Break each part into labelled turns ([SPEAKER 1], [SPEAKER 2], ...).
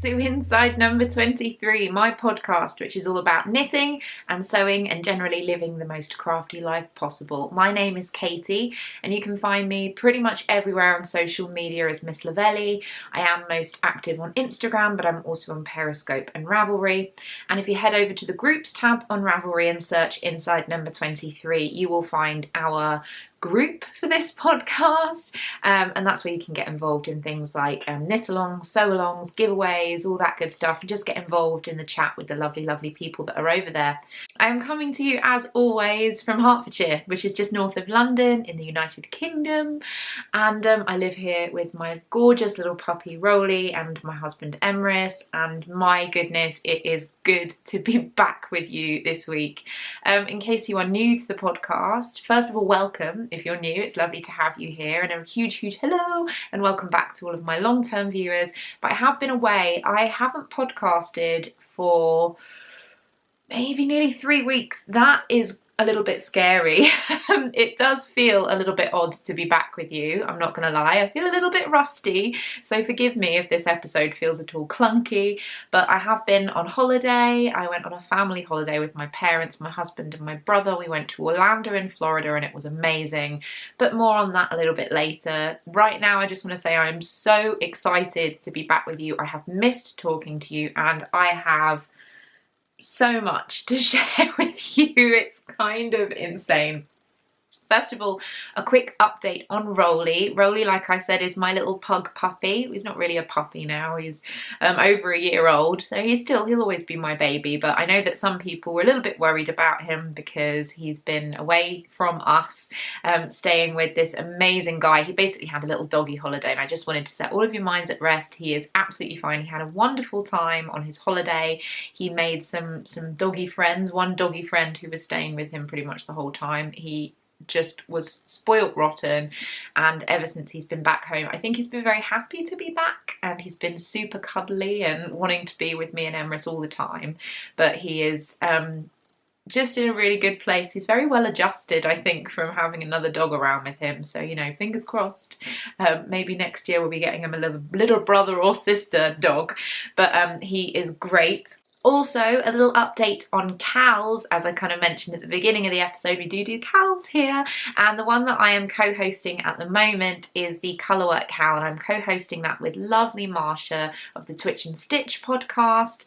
[SPEAKER 1] to Inside Number 23, my podcast, which is all about knitting and sewing and generally living the most crafty life possible. My name is Katie, and you can find me pretty much everywhere on social media as Miss Lavelli. I am most active on Instagram, but I'm also on Periscope and Ravelry. And if you head over to the groups tab on Ravelry and search Inside Number 23, you will find our group for this podcast, and that's where you can get involved in things like knit-alongs, sew-alongs, giveaways, all that good stuff, and just get involved in the chat with the lovely people that are over there. I'm coming to you as always from Hertfordshire, which is just north of London in the United Kingdom, and I live here with my gorgeous little puppy Rolly and my husband Emrys, and my goodness, it is good to be back with you this week. In case you are new to the podcast, first of all, welcome. If you're new, it's lovely to have you here, and a huge hello and welcome back to all of my long-term viewers. But I have been away. I haven't podcasted for maybe nearly 3 weeks. That is a little bit scary. It does feel a little bit odd to be back with you, I'm not gonna lie. I feel a little bit rusty, so forgive me if this episode feels at all clunky, but I have been on holiday. I went on a family holiday with my parents, my husband and my brother. We went to Orlando in Florida and it was amazing, but more on that a little bit later. Right now I just want to say I'm so excited to be back with you. I have missed talking to you and I have so much to share with you. It's kind of insane. First of all, a quick update on Rolly. Rolly, like I said, is my little pug puppy. He's not really a puppy now. He's over a year old, so he'll always be my baby. But I know that some people were a little bit worried about him because he's been away from us, staying with this amazing guy. He basically had a little doggy holiday, and I just wanted to set all of your minds at rest. He is absolutely fine. He had a wonderful time on his holiday. He made some doggy friends. One doggy friend who was staying with him pretty much the whole time. He just was spoilt rotten, and ever since he's been back home, I think he's been very happy to be back, and he's been super cuddly and wanting to be with me and Emrys all the time. But he is just in a really good place. He's very well adjusted, I think, from having another dog around with him, so you know, fingers crossed. Maybe next year we'll be getting him a little brother or sister dog, but he is great. Also, a little update on KALs. As I kind of mentioned at the beginning of the episode, we do KALs here, and the one that I am co-hosting at the moment is the Colour KAL, and I'm co-hosting that with lovely Marsha of the Twitch and Stitch podcast.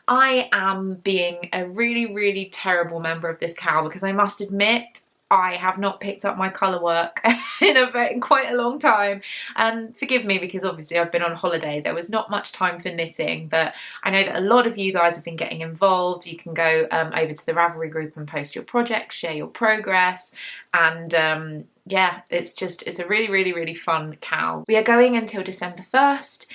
[SPEAKER 1] I am being a really terrible member of this KAL because I must admit I have not picked up my colour work in quite a long time, and forgive me because obviously I've been on holiday. There was not much time for knitting, but I know that a lot of you guys have been getting involved. You can go over to the Ravelry group and post your projects, share your progress, and yeah, it's a really fun KAL. We are going until December 1st.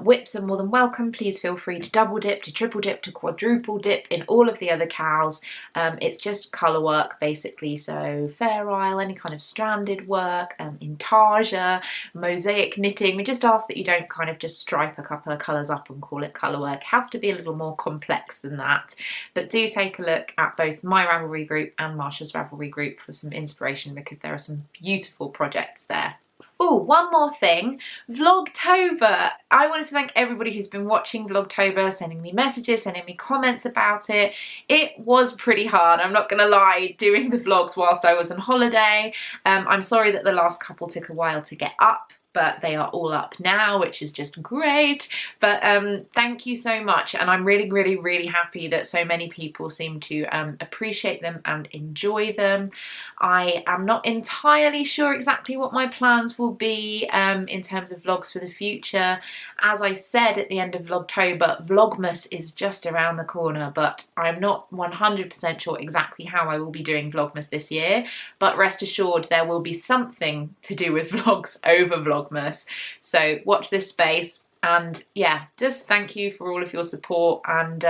[SPEAKER 1] Whips are more than welcome. Please feel free to double dip, to triple dip, to quadruple dip in all of the other KALs. It's just colour work basically, so fair isle, any kind of stranded work, intarsia, mosaic knitting. We just ask that you don't kind of just stripe a couple of colours up and call it colour work. It has to be a little more complex than that. But do take a look at both my Ravelry group and Marsha's Ravelry group for some inspiration, because there are some beautiful projects there. Oh, one more thing, Vlogtober. I wanted to thank everybody who's been watching Vlogtober, sending me messages, sending me comments about it. It was pretty hard, I'm not gonna lie, doing the vlogs whilst I was on holiday. I'm sorry that the last couple took a while to get up, but they are all up now, which is just great. But thank you so much, and I'm really happy that so many people seem to appreciate them and enjoy them. I am not entirely sure exactly what my plans will be in terms of vlogs for the future. As I said at the end of Vlogtober, Vlogmas is just around the corner, but I'm not 100% sure exactly how I will be doing Vlogmas this year, but rest assured there will be something to do with vlogs over Vlogmas. So watch this space, and yeah, just thank you for all of your support and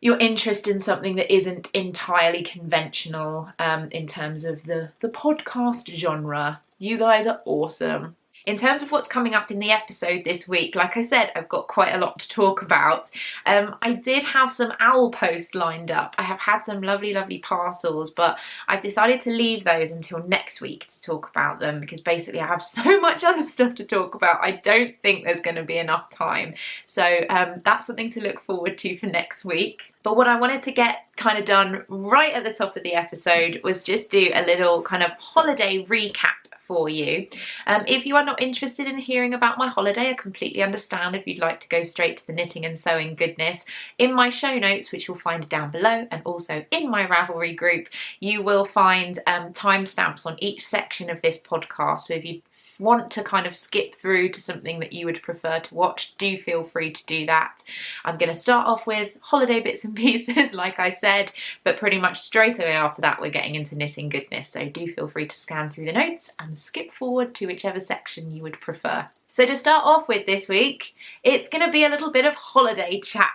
[SPEAKER 1] your interest in something that isn't entirely conventional in terms of the podcast genre. You guys are awesome. In terms of what's coming up in the episode this week, like I said, I've got quite a lot to talk about. I did have some owl posts lined up. I have had some lovely, lovely parcels, but I've decided to leave those until next week to talk about them because basically I have so much other stuff to talk about. I don't think there's going to be enough time. So that's something to look forward to for next week. But what I wanted to get kind of done right at the top of the episode was just do a little kind of holiday recap for you. If you are not interested in hearing about my holiday, I completely understand if you'd like to go straight to the knitting and sewing goodness. In my show notes, which you'll find down below, and also in my Ravelry group, you will find timestamps on each section of this podcast. So if you want to kind of skip through to something that you would prefer to watch, do feel free to do that. I'm going to start off with holiday bits and pieces, like I said, but pretty much straight away after that we're getting into knitting goodness, so do feel free to scan through the notes and skip forward to whichever section you would prefer. So to start off with this week, it's going to be a little bit of holiday chat.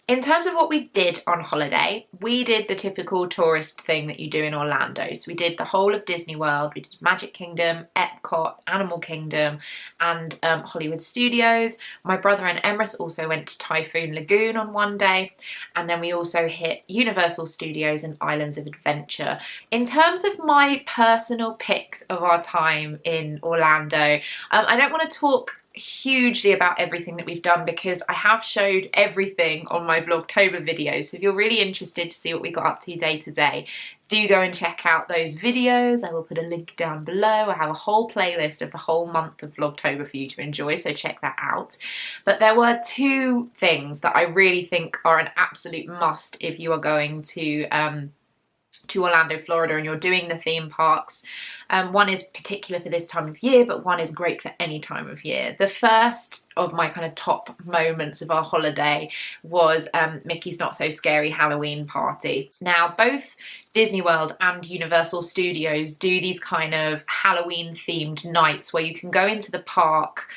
[SPEAKER 1] In terms of what we did on holiday, we did the typical tourist thing that you do in Orlando. So we did the whole of Disney World, we did Magic Kingdom, Epcot, Animal Kingdom, and Hollywood Studios. My brother and Emrys also went to Typhoon Lagoon on one day, and then we also hit Universal Studios and Islands of Adventure. In terms of my personal picks of our time in Orlando, I don't want to talk hugely about everything that we've done because I have showed everything on my Vlogtober videos. So if you're really interested to see what we got up to day to day, do go and check out those videos. I will put a link down below. I have a whole playlist of the whole month of Vlogtober for you to enjoy, so check that out. But there were two things that I really think are an absolute must if you are going to Orlando, Florida, and you're doing the theme parks. One is particular for this time of year, but one is great for any time of year. The first of my kind of top moments of our holiday was Mickey's Not So Scary Halloween Party. Now, both Disney World and Universal Studios do these kind of Halloween themed nights where you can go into the park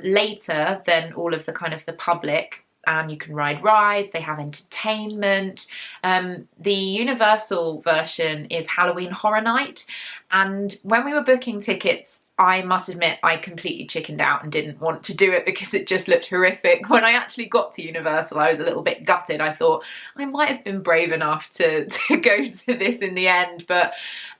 [SPEAKER 1] later than all of the kind of the public, and you can ride rides, they have entertainment. The Universal version is Halloween Horror Night, and when we were booking tickets, I must admit I completely chickened out and didn't want to do it because it just looked horrific. When I actually got to Universal, I was a little bit gutted. I thought I might have been brave enough to go to this in the end, but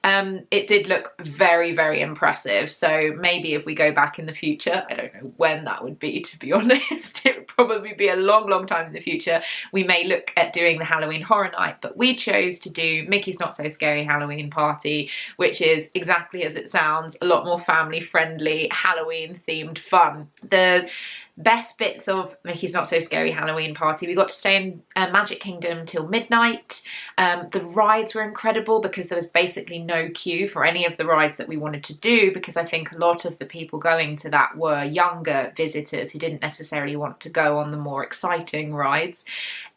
[SPEAKER 1] it did look very, very impressive. So maybe if we go back in the future, I don't know when that would be, to be honest. It would probably be a long, long time in the future. We may look at doing the Halloween Horror Night, but we chose to do Mickey's Not So Scary Halloween Party, which is exactly as it sounds, a lot more family-friendly, Halloween-themed fun. The best bits of Mickey's Not So Scary Halloween Party, we got to stay in Magic Kingdom till midnight. The rides were incredible because there was basically no queue for any of the rides that we wanted to do, because I think a lot of the people going to that were younger visitors who didn't necessarily want to go on the more exciting rides.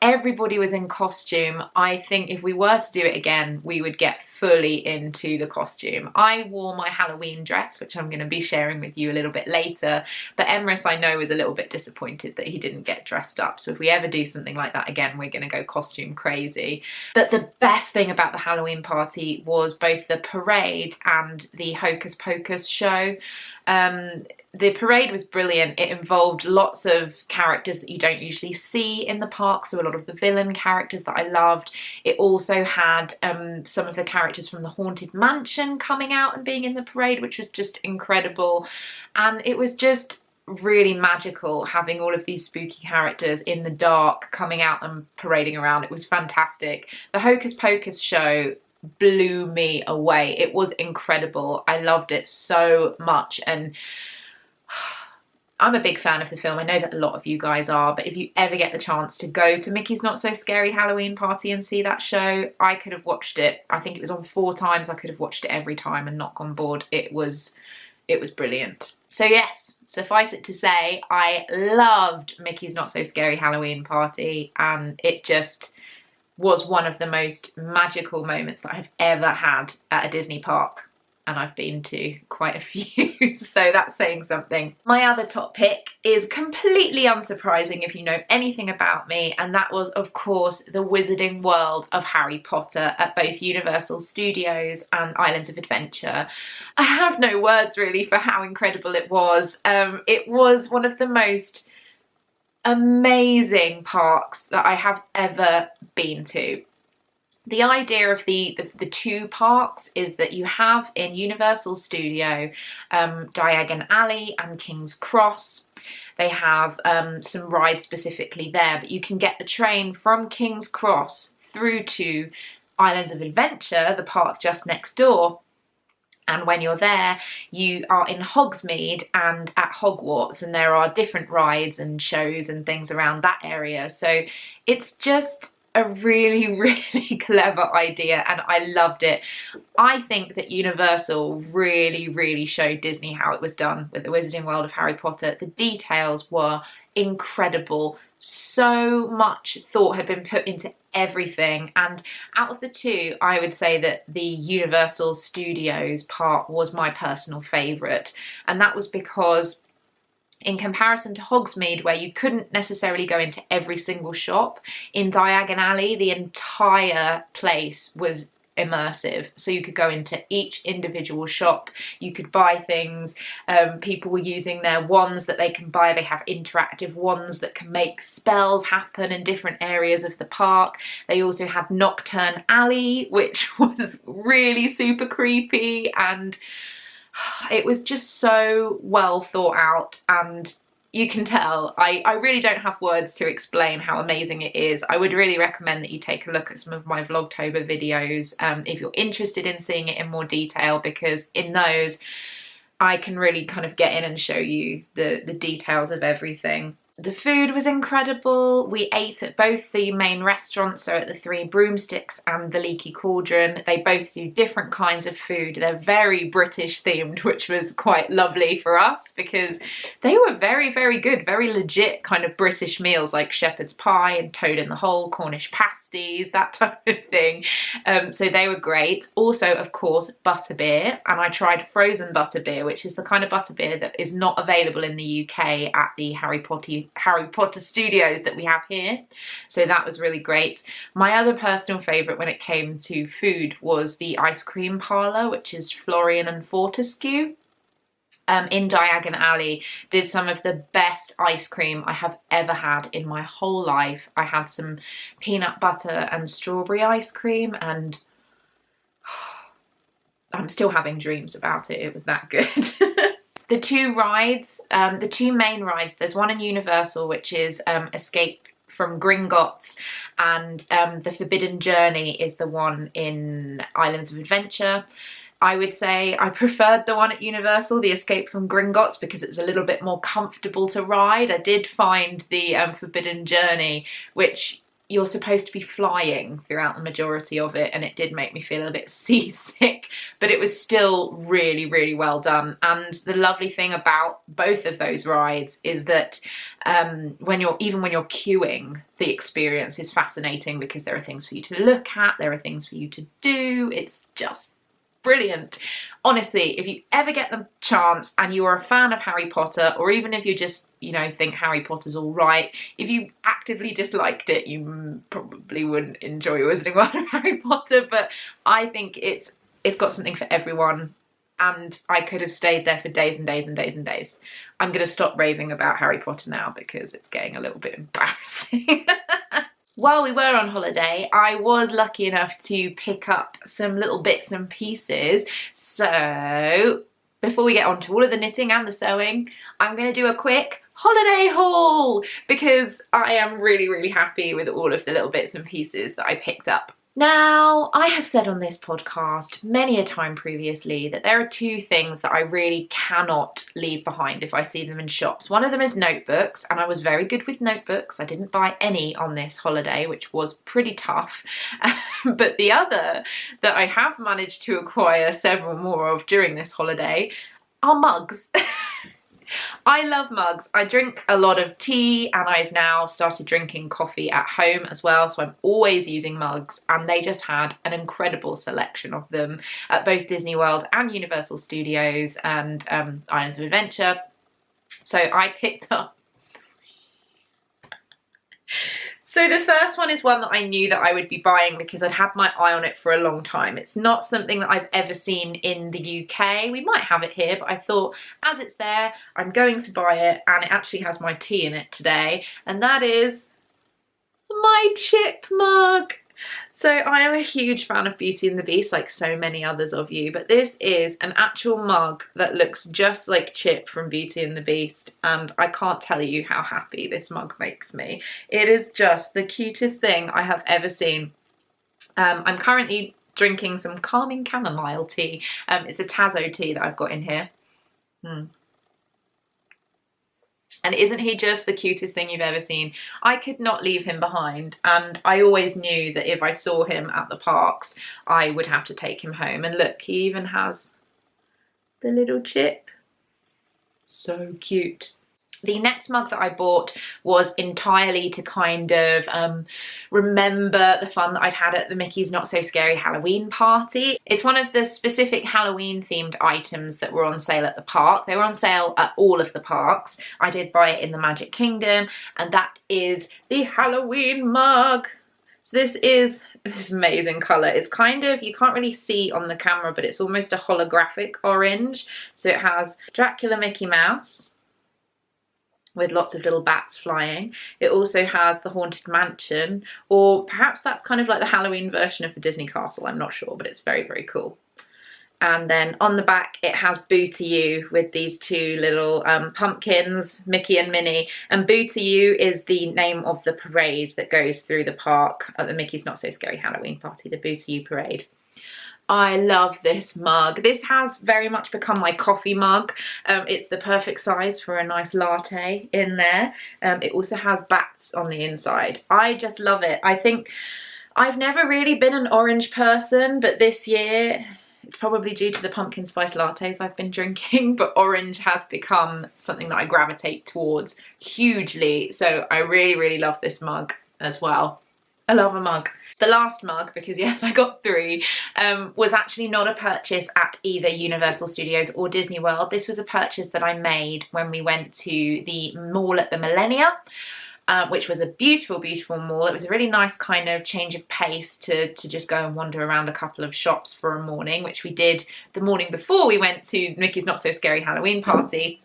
[SPEAKER 1] Everybody was in costume. I think if we were to do it again, we would get fully into the costume. I wore my Halloween dress, which I'm going to be sharing with you a little bit later, but Emrys, I know, was a little bit disappointed that he didn't get dressed up. So if we ever do something like that again, we're going to go costume crazy. But the best thing about the Halloween party was both the parade and the Hocus Pocus show. The parade was brilliant. It involved lots of characters that you don't usually see in the park, so a lot of the villain characters that I loved. It also had some of the characters from the Haunted Mansion coming out and being in the parade, which was just incredible. And it was just really magical having all of these spooky characters in the dark coming out and parading around. It was fantastic. The Hocus Pocus show blew me away. It was incredible. I loved it so much, and I'm a big fan of the film. I know that a lot of you guys are, but if you ever get the chance to go to Mickey's Not So Scary Halloween Party and see that show, I could have watched it. I think it was on 4 times. I could have watched it every time and not gone bored. It was brilliant. So yes, suffice it to say, I loved Mickey's Not So Scary Halloween Party, and it just was one of the most magical moments that I've ever had at a Disney park. and I've been to quite a few, so that's saying something. My other top pick is completely unsurprising if you know anything about me, and that was, of course, the Wizarding World of Harry Potter at both Universal Studios and Islands of Adventure. I have no words really for how incredible it was. It was one of the most amazing parks that I have ever been to. The idea of the two parks is that you have in Universal Studio Diagon Alley and King's Cross. They have some rides specifically there, but you can get the train from King's Cross through to Islands of Adventure, the park just next door. And when you're there, you are in Hogsmeade and at Hogwarts, and there are different rides and shows and things around that area. So it's just a really, really clever idea, and I loved it. I think that Universal really, really showed Disney how it was done with the Wizarding World of Harry Potter. The details were incredible. So much thought had been put into everything, and out of the two, I would say that the Universal Studios part was my personal favourite, and that was because in comparison to Hogsmeade, where you couldn't necessarily go into every single shop, in Diagon Alley, the entire place was immersive. So you could go into each individual shop, you could buy things, people were using their wands that they can buy. They have interactive wands that can make spells happen in different areas of the park. They also had Nocturne Alley, which was really super creepy, and it was just so well thought out, and you can tell, I really don't have words to explain how amazing it is. I would really recommend that you take a look at some of my Vlogtober videos if you're interested in seeing it in more detail, because in those I can really kind of get in and show you the details of everything. The food was incredible. We ate at both the main restaurants, so at the Three Broomsticks and the Leaky Cauldron. They both do different kinds of food. They're very British themed, which was quite lovely for us because they were very, very good, very legit kind of British meals like shepherd's pie and toad in the hole, Cornish pasties, that type of thing. So they were great. Also, of course, butterbeer, and I tried frozen butterbeer, which is the kind of butterbeer that is not available in the UK at the Harry Potter studios that we have here, so that was really great. My other personal favourite when it came to food was the ice cream parlour, which is Florian and Fortescue in Diagon Alley. Did some of the best ice cream I have ever had in my whole life. I had some peanut butter and strawberry ice cream, and I'm still having dreams about it. It was that good. The two rides, the two main rides, there's one in Universal, which is Escape from Gringotts, and the Forbidden Journey is the one in Islands of Adventure. I would say I preferred the one at Universal, the Escape from Gringotts, because it's a little bit more comfortable to ride. I did find the Forbidden Journey, which you're supposed to be flying throughout the majority of it, and it did make me feel a bit seasick, but it was still really, really well done. And the lovely thing about both of those rides is that when you're queuing, the experience is fascinating because there are things for you to look at, there are things for you to do. It's just brilliant. Honestly, if you ever get the chance and you are a fan of Harry Potter, or even if you just, you know, think Harry Potter's all right, if you actively disliked it, you probably wouldn't enjoy Wizarding World of Harry Potter, but I think it's got something for everyone, and I could have stayed there for days and days and days and days. I'm going to stop raving about Harry Potter now because it's getting a little bit embarrassing. While we were on holiday, I was lucky enough to pick up some little bits and pieces. So before we get on to all of the knitting and the sewing, I'm going to do a quick holiday haul because I am really, really happy with all of the little bits and pieces that I picked up. Now, I have said on this podcast many a time previously that there are two things that I really cannot leave behind if I see them in shops. One of them is notebooks, and I was very good with notebooks. I didn't buy any on this holiday, which was pretty tough. But the other that I have managed to acquire several more of during this holiday are mugs. I love mugs. I drink a lot of tea and I've now started drinking coffee at home as well, so I'm always using mugs, and they just had an incredible selection of them at both Disney World and Universal Studios and Islands of Adventure. So I picked up. So the first one is one that I knew that I would be buying because I'd had my eye on it for a long time. It's not something that I've ever seen in the UK. We might have it here, but I thought as it's there, I'm going to buy it, and it actually has my tea in it today, and that is my chip mug. So I am a huge fan of Beauty and the Beast, like so many others of you, but this is an actual mug that looks just like Chip from Beauty and the Beast, and I can't tell you how happy this mug makes me. It is just the cutest thing I have ever seen. I'm currently drinking some calming chamomile tea. It's a Tazo tea that I've got in here. And isn't he just the cutest thing you've ever seen? I could not leave him behind, and I always knew that if I saw him at the parks, I would have to take him home. And look, he even has the little chip. So cute. The next mug that I bought was entirely to kind of remember the fun that I'd had at the Mickey's Not So Scary Halloween party. It's one of the specific Halloween themed items that were on sale at the park. They were on sale at all of the parks. I did buy it in the Magic Kingdom, and that is the Halloween mug. So this is this amazing colour. It's kind of, you can't really see on the camera, but it's almost a holographic orange. So it has Dracula Mickey Mouse with lots of little bats flying. It also has the Haunted Mansion, or perhaps that's kind of like the Halloween version of the Disney Castle, I'm not sure, but it's very, very cool. And then on the back it has Boo to You with these two little pumpkins, Mickey and Minnie. And Boo to You is the name of the parade that goes through the park at the Mickey's Not So Scary Halloween party, the Boo to You parade. I love this mug. This has very much become my coffee mug. It's the perfect size for a nice latte in there. It also has bats on the inside. I just love it. I think I've never really been an orange person, but this year, it's probably due to the pumpkin spice lattes I've been drinking, but orange has become something that I gravitate towards hugely. So I really, really love this mug as well. I love a mug. The last mug, because yes, I got 3, was actually not a purchase at either Universal Studios or Disney World. This was a purchase that I made when we went to the mall at the Millennia, which was a beautiful, beautiful mall. It was a really nice kind of change of pace to just go and wander around a couple of shops for a morning, which we did the morning before we went to Mickey's Not So Scary Halloween party.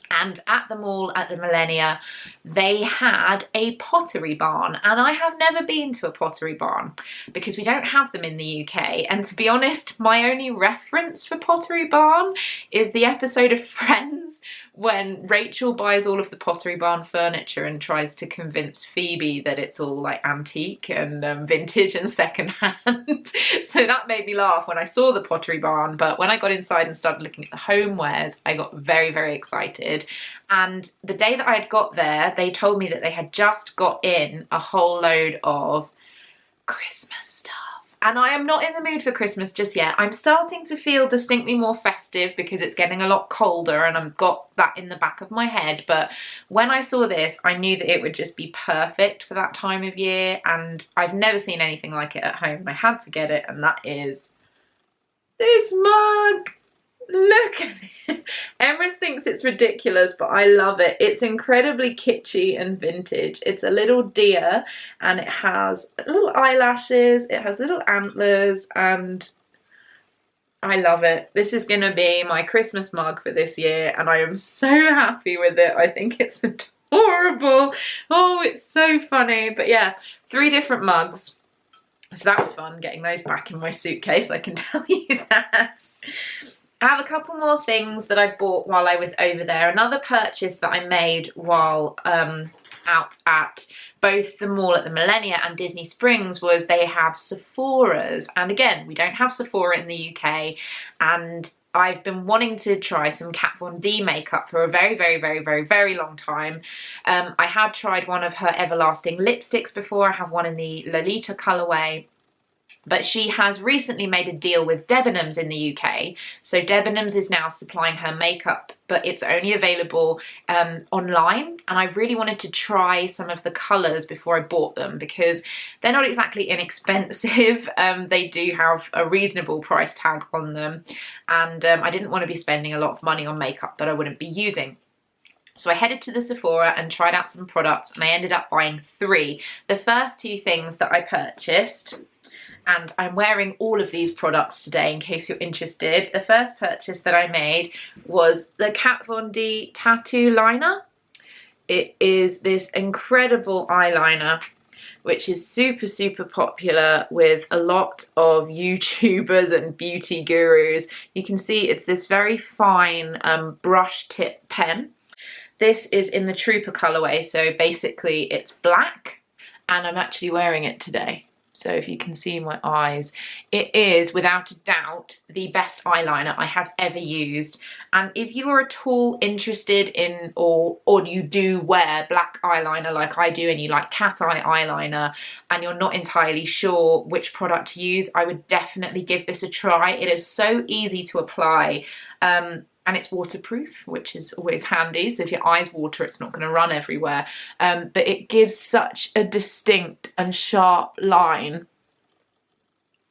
[SPEAKER 1] And at the mall at the Millennia, they had a pottery barn, and I have never been to a pottery barn because we don't have them in the UK. And to be honest, my only reference for pottery barn is the episode of Friends when Rachel buys all of the pottery barn furniture and tries to convince Phoebe that it's all like antique and vintage and secondhand. So that made me laugh when I saw the pottery barn, but when I got inside and started looking at the homewares, I got very, very excited. And the day that I had got there, they told me that they had just got in a whole load of Christmas stuff. And I am not in the mood for Christmas just yet. I'm starting to feel distinctly more festive because it's getting a lot colder and I've got that in the back of my head. But when I saw this, I knew that it would just be perfect for that time of year. And I've never seen anything like it at home. I had to get it, and that is this mug. Look at it. Emrys thinks it's ridiculous, but I love it. It's incredibly kitschy and vintage. It's a little deer and it has little eyelashes, it has little antlers, and I love it. This is going to be my Christmas mug for this year, and I am so happy with it. I think it's adorable. Oh, it's so funny. But yeah, 3 different mugs. So that was fun getting those back in my suitcase, I can tell you that. I have a couple more things that I bought while I was over there. Another purchase that I made while out at both the mall at the Millennia and Disney Springs was they have Sephora's. And again, we don't have Sephora in the UK, and I've been wanting to try some Kat Von D makeup for a very, very, very, very, very long time. I had tried one of her Everlasting lipsticks before. I have one in the Lolita colourway. But she has recently made a deal with Debenhams in the UK. So Debenhams is now supplying her makeup, but it's only available online. And I really wanted to try some of the colours before I bought them because they're not exactly inexpensive. They do have a reasonable price tag on them. And I didn't want to be spending a lot of money on makeup that I wouldn't be using. So I headed to the Sephora and tried out some products, and I ended up buying 3. The first 2 things that I purchased, and I'm wearing all of these products today in case you're interested. The first purchase that I made was the Kat Von D Tattoo Liner. It is this incredible eyeliner which is super, super popular with a lot of YouTubers and beauty gurus. You can see it's this very fine brush tip pen. This is in the Trooper colorway, so basically it's black, and I'm actually wearing it today. So if you can see my eyes, it is without a doubt the best eyeliner I have ever used. And if you are at all interested in, or you do wear black eyeliner like I do, and you like cat eye eyeliner, and you're not entirely sure which product to use, I would definitely give this a try. It is so easy to apply. And it's waterproof, which is always handy. So if your eyes water, it's not going to run everywhere. But it gives such a distinct and sharp line.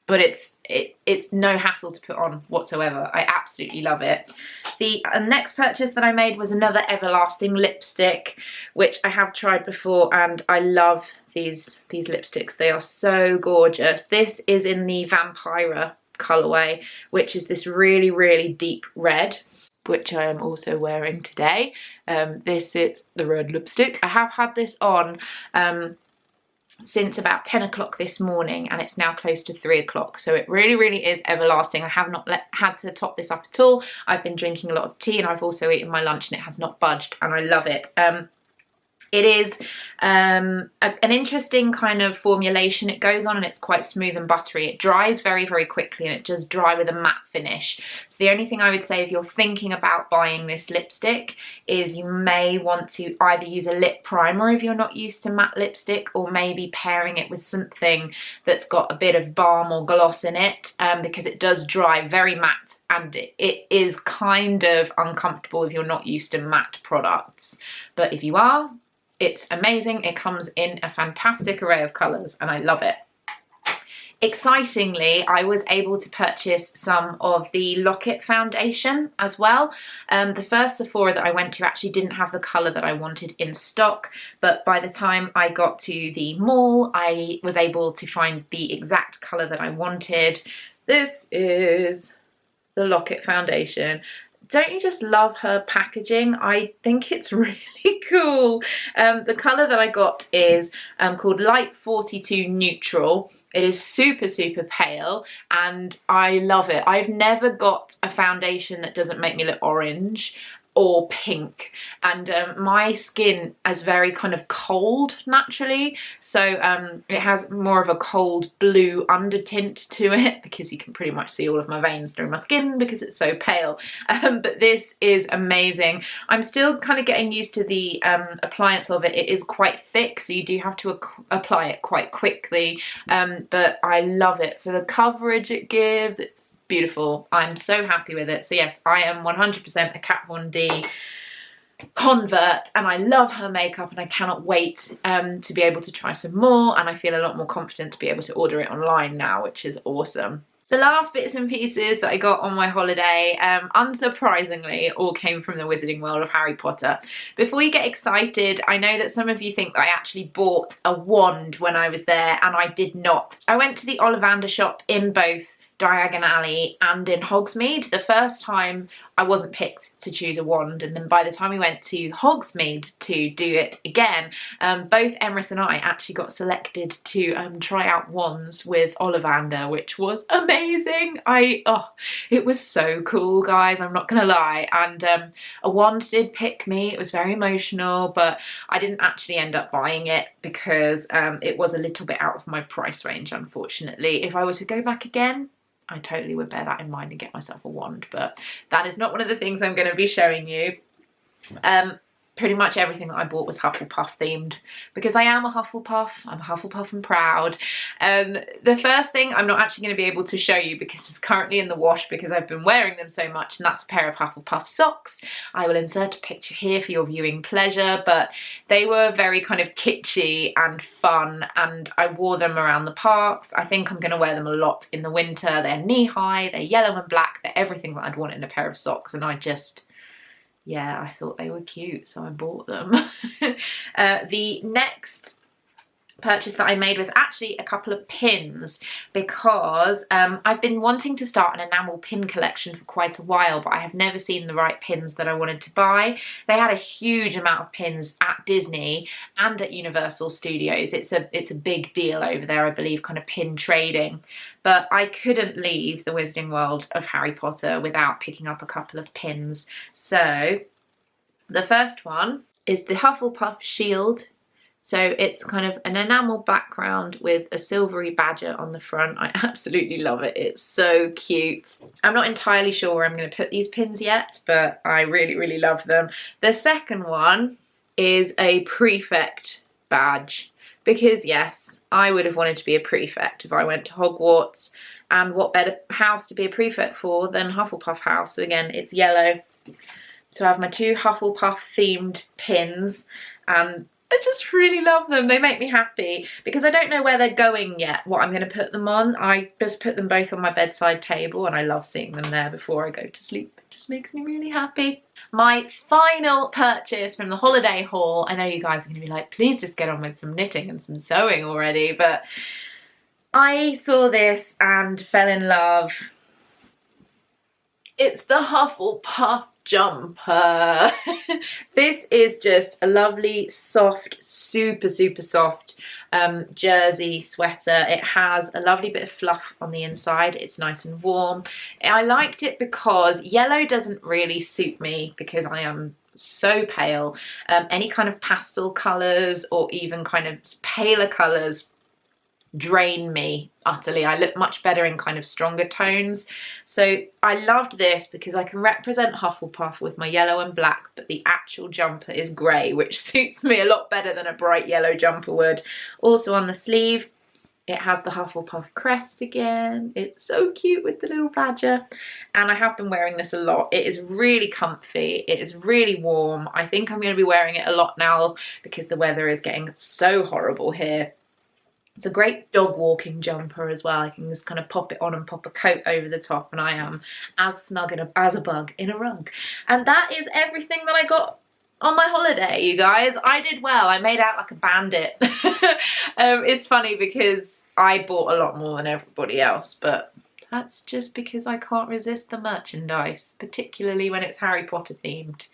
[SPEAKER 1] But it's no hassle to put on whatsoever. I absolutely love it. The next purchase that I made was another Everlasting lipstick, which I have tried before, and I love these lipsticks. They are so gorgeous. This is in the Vampira colorway, which is this really, really deep red, which I am also wearing today. This is the red lipstick. I have had this on since about 10 o'clock this morning, and it's now close to 3 o'clock. So it really, really is everlasting. I have not had to top this up at all. I've been drinking a lot of tea, and I've also eaten my lunch, and it has not budged, and I love it. It is an interesting kind of formulation it goes on, and it's quite smooth and buttery. It dries very, very quickly, and it does dry with a matte finish. So the only thing I would say if you're thinking about buying this lipstick is you may want to either use a lip primer if you're not used to matte lipstick, or maybe pairing it with something that's got a bit of balm or gloss in it, because it does dry very matte, and it is kind of uncomfortable if you're not used to matte products. But if you are, it's amazing. It comes in a fantastic array of colours, and I love it. Excitingly, I was able to purchase some of the Lock-It foundation as well. The first Sephora that I went to actually didn't have the colour that I wanted in stock, but by the time I got to the mall, I was able to find the exact colour that I wanted. This is the Lock-It foundation. Don't you just love her packaging? I think it's really cool. The colour that I got is called Light 42 Neutral. It is super, super pale, and I love it. I've never got a foundation that doesn't make me look orange or pink, and my skin is very kind of cold naturally, so it has more of a cold blue undertint to it, because you can pretty much see all of my veins through my skin because it's so pale. But this is amazing. I'm still kind of getting used to the appliance of it. It is quite thick, so you do have to apply it quite quickly, but I love it for the coverage it gives. It's beautiful. I'm so happy with it. So yes, I am 100% a Kat Von D convert, and I love her makeup, and I cannot wait to be able to try some more, and I feel a lot more confident to be able to order it online now, which is awesome. The last bits and pieces that I got on my holiday, unsurprisingly, all came from the Wizarding World of Harry Potter. Before you get excited, I know that some of you think that I actually bought a wand when I was there, and I did not. I went to the Ollivander shop in both Diagon Alley and in Hogsmeade. The first time I wasn't picked to choose a wand, and then by the time we went to Hogsmeade to do it again, both Emrys and I actually got selected to try out wands with Ollivander, which was amazing. It was so cool, guys, I'm not gonna lie. And a wand did pick me. It was very emotional, but I didn't actually end up buying it because it was a little bit out of my price range, unfortunately. If I were to go back again, I totally would bear that in mind and get myself a wand, but that is not one of the things I'm going to be showing you. pretty much everything that I bought was Hufflepuff themed because I am a Hufflepuff. I'm Hufflepuff and proud. The first thing I'm not actually going to be able to show you because it's currently in the wash because I've been wearing them so much, and that's a pair of Hufflepuff socks. I will insert a picture here for your viewing pleasure, but they were very kind of kitschy and fun, and I wore them around the parks. I think I'm going to wear them a lot in the winter. They're knee-high, they're yellow and black, they're everything that I'd want in a pair of socks, and yeah, I thought they were cute, so I bought them. The next purchase that I made was actually a couple of pins because I've been wanting to start an enamel pin collection for quite a while, but I have never seen the right pins that I wanted to buy. They had a huge amount of pins at Disney and at Universal Studios. It's a big deal over there, I believe, kind of pin trading. But I couldn't leave the Wizarding World of Harry Potter without picking up a couple of pins. So the first one is the Hufflepuff shield. So it's kind of an enamel background with a silvery badger on the front. I absolutely love it. It's so cute. I'm not entirely sure where I'm going to put these pins yet, but I really, really love them. The second one is a prefect badge because, yes, I would have wanted to be a prefect if I went to Hogwarts. And what better house to be a prefect for than Hufflepuff House? So again, it's yellow. So I have my two Hufflepuff themed pins, and I just really love them. They make me happy because I don't know where they're going yet, what I'm going to put them on. I just put them both on my bedside table, and I love seeing them there before I go to sleep. It just makes me really happy. My final purchase from the holiday haul, I know you guys are going to be like, please just get on with some knitting and some sewing already, but I saw this and fell in love. It's the Hufflepuff jumper. This is just a lovely, soft, super soft jersey sweater. It has a lovely bit of fluff on the inside. It's nice and warm. I liked it because yellow doesn't really suit me because I am so pale. Any kind of pastel colours or even kind of paler colours drain me utterly. I look much better in kind of stronger tones. So I loved this because I can represent Hufflepuff with my yellow and black, but the actual jumper is grey, which suits me a lot better than a bright yellow jumper would. Also on the sleeve, it has the Hufflepuff crest again. It's so cute with the little badger. And I have been wearing this a lot. It is really comfy. It is really warm. I think I'm going to be wearing it a lot now because the weather is getting so horrible here. It's a great dog walking jumper as well. I can just kind of pop it on and pop a coat over the top, and I am as snug as a bug in a rug. And that is everything that I got on my holiday, you guys. I did well. I made out like a bandit. It's funny because I bought a lot more than everybody else, but that's just because I can't resist the merchandise, particularly when it's Harry Potter themed.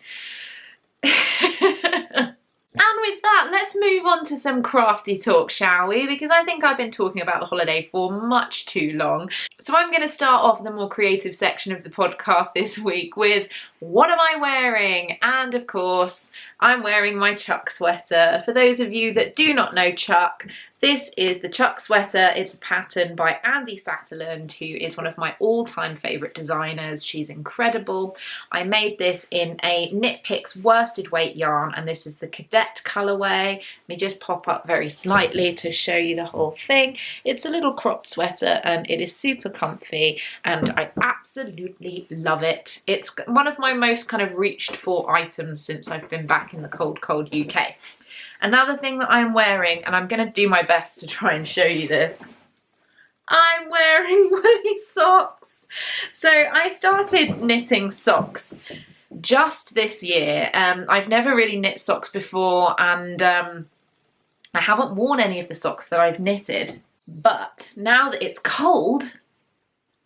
[SPEAKER 1] And with that, let's move on to some crafty talk, shall we? Because I think I've been talking about the holiday for much too long. So I'm going to start off the more creative section of the podcast this week with what am I wearing? And of course, I'm wearing my Chuck sweater. For those of you that do not know Chuck, this is the Chuck sweater. It's a pattern by Andi Satterlund, who is one of my all-time favourite designers. She's incredible. I made this in a Knit Picks worsted weight yarn, and this is the cadet colourway. Let me just pop up very slightly to show you the whole thing. It's a little cropped sweater, and it is super comfy, and I absolutely love it. It's one of my most kind of reached for items since I've been back in the cold UK. Another thing that I'm wearing, and I'm going to do my best to try and show you this, I'm wearing woolly socks. So I started knitting socks just this year. I've never really knit socks before, and I haven't worn any of the socks that I've knitted. But now that it's cold,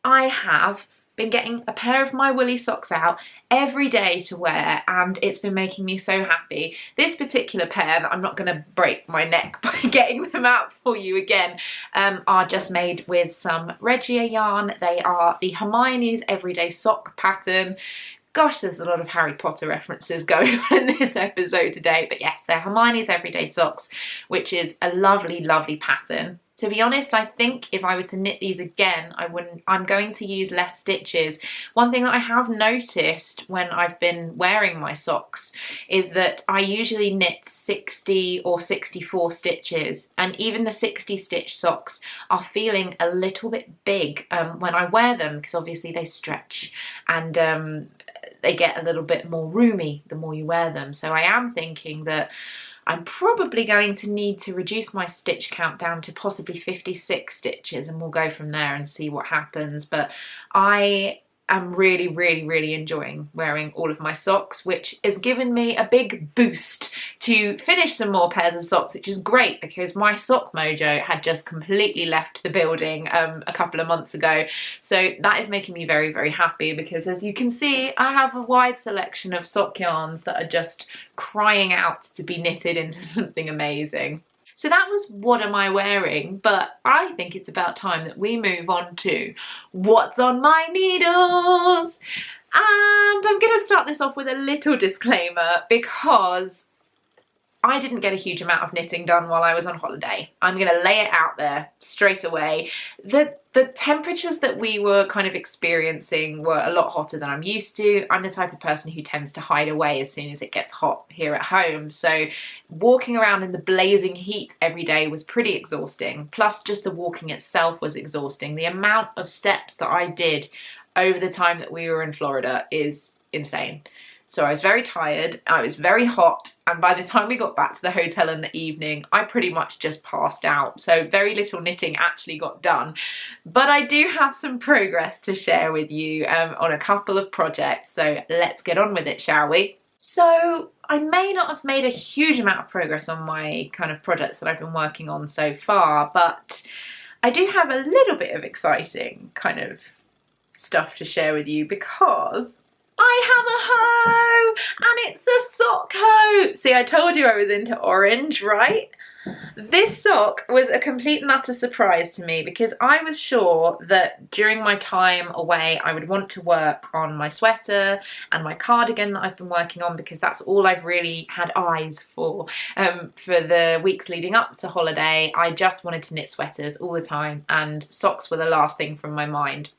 [SPEAKER 1] I have been getting a pair of my woolly socks out every day to wear, and it's been making me so happy. This particular pair, that I'm not going to break my neck by getting them out for you again, are just made with some regis yarn. They are the Hermione's Everyday Sock pattern. Gosh, there's a lot of Harry Potter references going on in this episode today, but yes, they're Hermione's Everyday Socks, which is a lovely, lovely pattern. To be honest, I think if I were to knit these again, I'm going to use less stitches. One thing that I have noticed when I've been wearing my socks is that I usually knit 60 or 64 stitches, and even the 60 stitch socks are feeling a little bit big when I wear them, because obviously they stretch and they get a little bit more roomy the more you wear them. So I am thinking that I'm probably going to need to reduce my stitch count down to possibly 56 stitches, and we'll go from there and see what happens. But I am really enjoying wearing all of my socks, which has given me a big boost to finish some more pairs of socks, which is great because my sock mojo had just completely left the building a couple of months ago. So that is making me very happy, because as you can see, I have a wide selection of sock yarns that are just crying out to be knitted into something amazing. So that was what am I wearing, but I think it's about time that we move on to what's on my needles. And I'm going to start this off with a little disclaimer, because I didn't get a huge amount of knitting done while I was on holiday. I'm going to lay it out there straight away. The temperatures that we were kind of experiencing were a lot hotter than I'm used to. I'm the type of person who tends to hide away as soon as it gets hot here at home. So walking around in the blazing heat every day was pretty exhausting. Plus just the walking itself was exhausting. The amount of steps that I did over the time that we were in Florida is insane. So I was very tired, I was very hot, and by the time we got back to the hotel in the evening, I pretty much just passed out. So very little knitting actually got done. But I do have some progress to share with you on a couple of projects. So let's get on with it, shall we? So I may not have made a huge amount of progress on my kind of projects that I've been working on so far, but I do have a little bit of exciting kind of stuff to share with you, because I have a hoe, and it's a sock hoe. See, I told you I was into orange, right? This sock was a complete and utter surprise to me, because I was sure that during my time away I would want to work on my sweater and my cardigan that I've been working on, because that's all I've really had eyes for the weeks leading up to holiday. I just wanted to knit sweaters all the time, and socks were the last thing from my mind.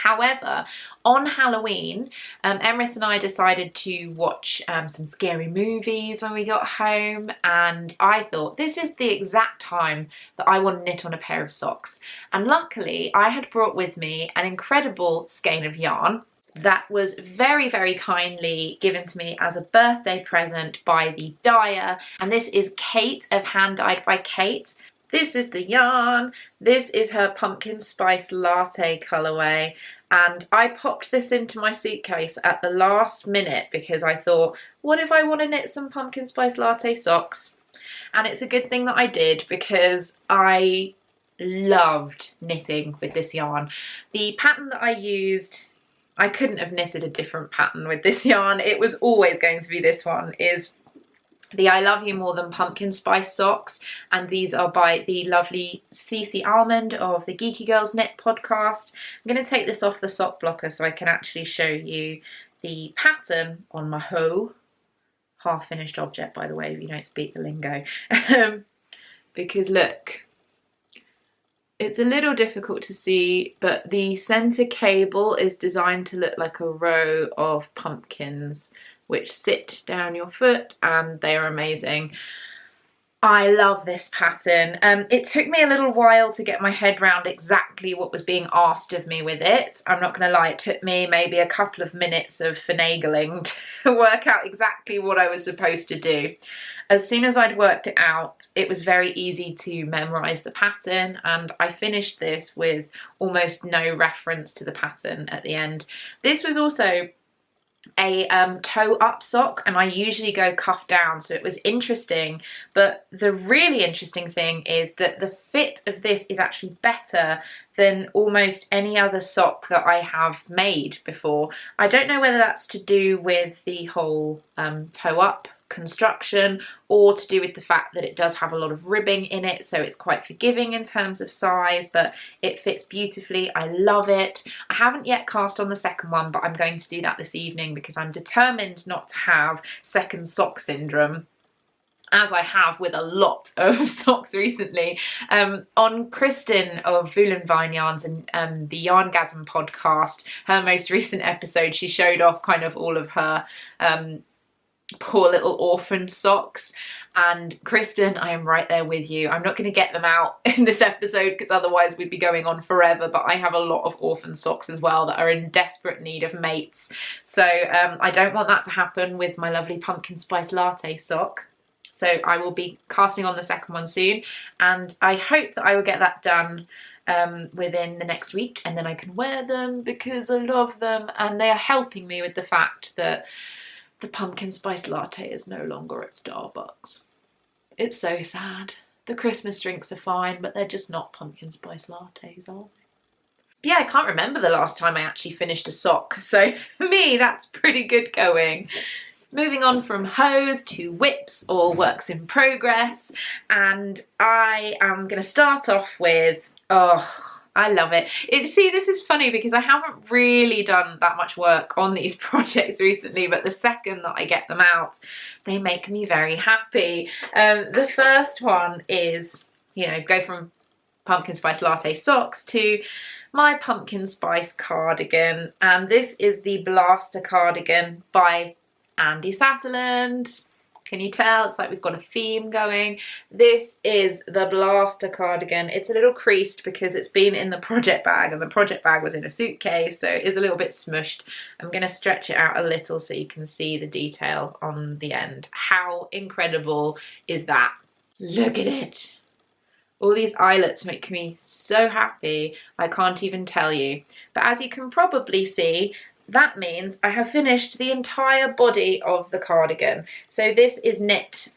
[SPEAKER 1] However, on Halloween, Emrys and I decided to watch some scary movies when we got home, and I thought this is the exact time that I want to knit on a pair of socks. And luckily, I had brought with me an incredible skein of yarn that was very kindly given to me as a birthday present by the dyer, and this is Kate of Hand Dyed by Kate. This is the yarn, this is her pumpkin spice latte colourway, and I popped this into my suitcase at the last minute because I thought, what if I want to knit some pumpkin spice latte socks? And it's a good thing that I did, because I loved knitting with this yarn. The pattern that I used, I couldn't have knitted a different pattern with this yarn. It was always going to be this one, is the I Love You More Than Pumpkin Spice socks, and these are by the lovely Cece Almond of the Geeky Girls Knit podcast. I'm going to take this off the sock blocker so I can actually show you the pattern on my hoe. Half finished object, by the way, if you don't speak the lingo. Because look, it's a little difficult to see, but the centre cable is designed to look like a row of pumpkins which sit down your foot, and they are amazing. I love this pattern. It took me a little while to get my head around exactly what was being asked of me with it. I'm not going to lie, it took me maybe a couple of minutes of finagling to work out exactly what I was supposed to do. As soon as I'd worked it out, it was very easy to memorise the pattern, and I finished this with almost no reference to the pattern at the end. This was also a toe up sock, and I usually go cuff down, so it was interesting. But the really interesting thing is that the fit of this is actually better than almost any other sock that I have made before. I don't know whether that's to do with the whole toe up construction, or to do with the fact that it does have a lot of ribbing in it, so it's quite forgiving in terms of size, but it fits beautifully. I love it. I haven't yet cast on the second one, but I'm going to do that this evening because I'm determined not to have second sock syndrome. as I have with a lot of socks recently. On Kristen of Vine Yarns and the Yarngasm podcast, her most recent episode, she showed off kind of all of her poor little orphan socks. And Kristen, I am right there with you. I'm not going to get them out in this episode because otherwise we'd be going on forever, but I have a lot of orphan socks as well that are in desperate need of mates. So I don't want that to happen with my lovely pumpkin spice latte sock. So I will be casting on the second one soon, and I hope that I will get that done within the next week, and then I can wear them because I love them, and they are helping me with the fact that the pumpkin spice latte is no longer at Starbucks. It's so sad. The Christmas drinks are fine, but they're just not pumpkin spice lattes, are they? Yeah, I can't remember the last time I actually finished a sock, so for me that's pretty good going. Moving on from hose to whips or works in progress, and I am going to start off with, I love it. See, this is funny because I haven't really done that much work on these projects recently, but the second that I get them out, they make me very happy. The first one is, you know, go from pumpkin spice latte socks to my pumpkin spice cardigan, and this is the Blaster cardigan by Andi Satterlund. Can you tell? It's like we've got a theme going. This is the Blaster cardigan. It's a little creased because it's been in the project bag, and the project bag was in a suitcase, so it is a little bit smushed. I'm going to stretch it out a little so you can see the detail on the end. How incredible is that? Look at it. All these eyelets make me so happy, I can't even tell you. But as you can probably see, that means I have finished the entire body of the cardigan. So this is knit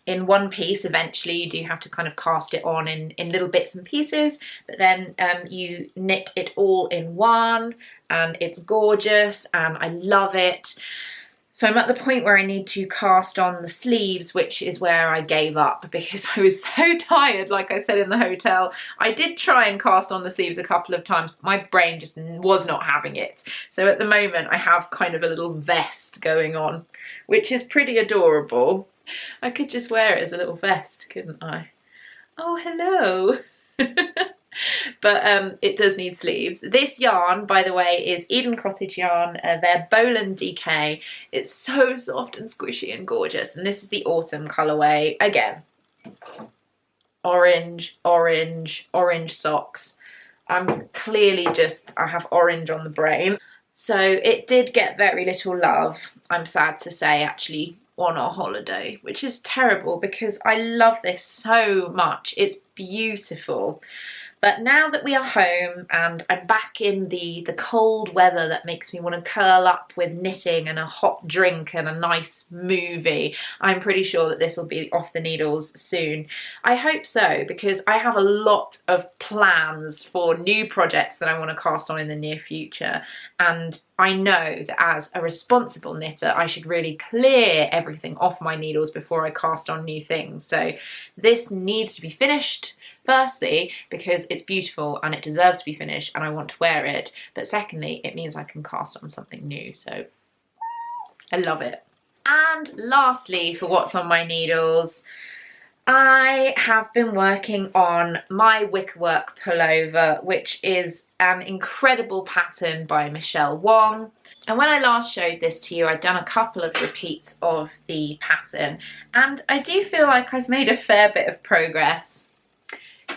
[SPEAKER 1] in one piece. Eventually you do have to kind of cast it on in little bits and pieces, but then you knit it all in one, and it's gorgeous and I love it. So I'm at the point where I need to cast on the sleeves, which is where I gave up because I was so tired, like I said in the hotel. I did try and cast on the sleeves a couple of times. My brain just was not having it. So at the moment I have kind of a little vest going on, which is pretty adorable. I could just wear it as a little vest, couldn't I? Oh, hello. But it does need sleeves. This yarn, by the way, is Eden Cottage yarn. Their Boland DK. It's so soft and squishy and gorgeous. And this is the Autumn colourway. Again, orange, orange, orange socks. I'm clearly just, I have orange on the brain. So it did get very little love, I'm sad to say, actually, on our holiday, which is terrible because I love this so much. It's beautiful. But now that we are home and I'm back in the cold weather that makes me want to curl up with knitting and a hot drink and a nice movie, I'm pretty sure that this will be off the needles soon. I hope so, because I have a lot of plans for new projects that I want to cast on in the near future. And I know that as a responsible knitter, I should really clear everything off my needles before I cast on new things. So this needs to be finished. Firstly, because it's beautiful and it deserves to be finished and I want to wear it. But secondly, it means I can cast on something new. So I love it. And lastly, for what's on my needles, I have been working on my wickerwork pullover, which is an incredible pattern by Michelle Wong. And when I last showed this to you, I'd done a couple of repeats of the pattern, and I do feel like I've made a fair bit of progress.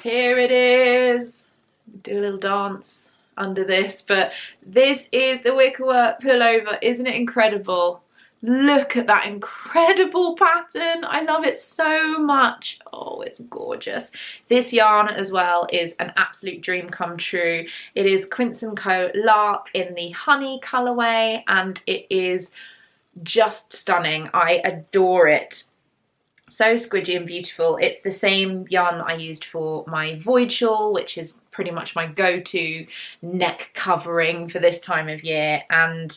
[SPEAKER 1] Here it is. Do a little dance under this, but this is the wickerwork pullover. Isn't it incredible? Look at that incredible pattern. I love it so much. Oh, it's gorgeous. This yarn as well is an absolute dream come true. It is Quince & Co. Lark in the honey colourway, and it is just stunning. I adore it. So squidgy and beautiful. It's the same yarn that I used for my void shawl, which is pretty much my go-to neck covering for this time of year, and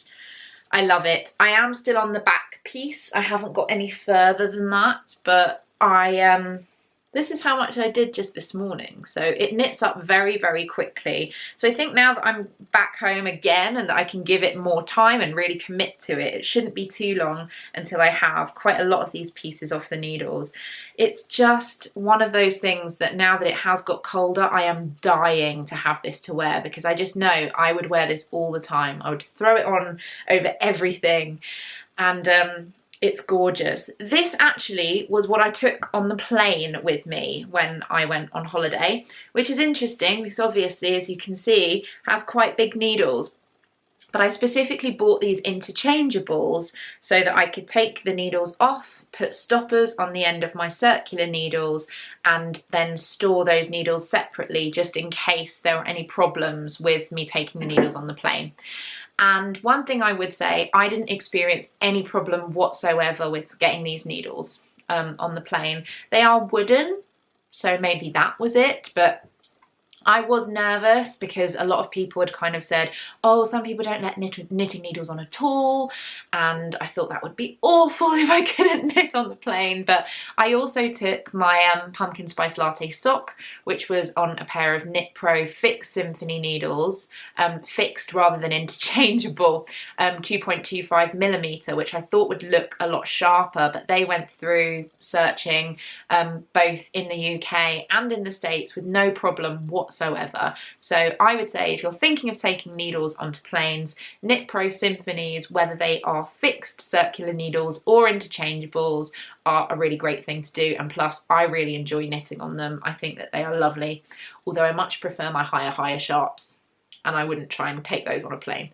[SPEAKER 1] I love it. I am still on the back piece. I haven't got any further than that, but the this is how much I did just this morning. So it knits up very, very quickly. So I think now that I'm back home again and that I can give it more time and really commit to it, it shouldn't be too long until I have quite a lot of these pieces off the needles. It's just one of those things that now that it has got colder, I am dying to have this to wear, because I just know I would wear this all the time. I would throw it on over everything, and it's gorgeous. This actually was what I took on the plane with me when I went on holiday, which is interesting because obviously, as you can see, has quite big needles. But I specifically bought these interchangeables so that I could take the needles off, put stoppers on the end of my circular needles, and then store those needles separately just in case there were any problems with me taking the needles on the plane. And one thing I would say, I didn't experience any problem whatsoever with getting these needles on the plane. They are wooden, so maybe that was it, but I was nervous because a lot of people had kind of said, oh, some people don't let knitting needles on at all, and I thought that would be awful if I couldn't knit on the plane. But I also took my pumpkin spice latte sock, which was on a pair of Knit Pro fixed symphony needles, fixed rather than interchangeable, 2.25mm, which I thought would look a lot sharper, but they went through searching both in the UK and in the States with no problem whatsoever. So I would say if you're thinking of taking needles onto planes, Knit Pro Symphonies, whether they are fixed circular needles or interchangeables, are a really great thing to do. And plus, I really enjoy knitting on them. I think that they are lovely, although I much prefer my higher sharps, and I wouldn't try and take those on a plane.